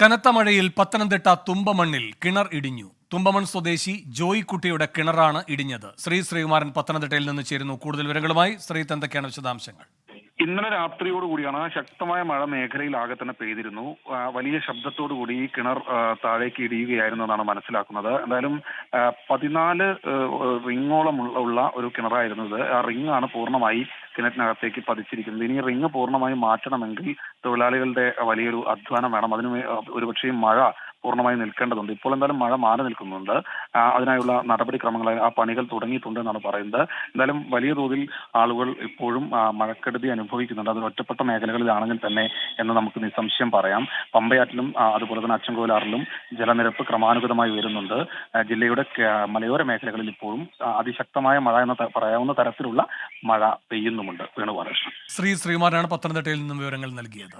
കനത്ത മഴയിൽ പത്തനംതിട്ട തുമ്പമണ്ണിൽ കിണർ ഇടിഞ്ഞു. തുമ്പമൺ സ്വദേശി ജോയ് കുട്ടിയുടെ കിണറാണ് ഇടിഞ്ഞത്. ശ്രീകുമാരൻ പത്തനംതിട്ടയിൽ നിന്ന് ചേരുന്നു. കൂടുതൽ വിവരങ്ങളുമായി എന്തൊക്കെയാണ് വിശദാംശങ്ങൾ? ഇന്നലെ രാത്രിയോടുകൂടിയാണ് ശക്തമായ മഴ മേഖലയിലാകെ തന്നെ പെയ്തിരുന്നു. വലിയ ശബ്ദത്തോടുകൂടി ഈ കിണർ താഴേക്ക് ഇടിയുകയായിരുന്നു എന്നാണ് മനസ്സിലാക്കുന്നത്. എന്തായാലും 14 റിങ്ങോളം ഉള്ള ഒരു കിണറായിരുന്നു ഇത്. ആ റിംഗ് ആണ് പൂർണ്ണമായി കിണറ്റിനകത്തേക്ക് പതിച്ചിരിക്കുന്നത്. ഇനി റിംഗ് പൂർണ്ണമായി മാറ്റണമെങ്കിൽ തൊഴിലാളികളുടെ വലിയൊരു അധ്വാനം വേണം. അതിന് ഒരുപക്ഷെ മഴ പൂർണ്ണമായി നിൽക്കേണ്ടതുണ്ട്. ഇപ്പോൾ എന്തായാലും മഴ മാറി നിൽക്കുന്നുണ്ട്. അതിനായുള്ള നടപടിക്രമങ്ങൾ, ആ പണികൾ തുടങ്ങിയിട്ടുണ്ട് എന്നാണ് പറയുന്നത്. എന്തായാലും വലിയ തോതിൽ ആളുകൾ ഇപ്പോഴും മഴക്കെടുതി അനുഭവിക്കുന്നുണ്ട്. അത് ഒറ്റപ്പെട്ട മേഖലകളിലാണെങ്കിൽ തന്നെ എന്ന് നമുക്ക് നിസ്സംശയം പറയാം. പമ്പയാറ്റിലും അതുപോലെ തന്നെ അച്ചൻകോലാറിലും ജലനിരപ്പ് ക്രമാനുഗതമായി വരുന്നുണ്ട്. ജില്ലയുടെ മലയോര മേഖലകളിൽ ഇപ്പോഴും അതിശക്തമായ മഴ എന്ന് പറയാവുന്ന തരത്തിലുള്ള മഴ പെയ്യുന്നുമുണ്ട്. വേണുഗോപാലകൃഷ്ണൻ. ശ്രീകുമാരനാണ് പത്തനംതിട്ടയിൽ നിന്നും വിവരങ്ങൾ നൽകിയത്.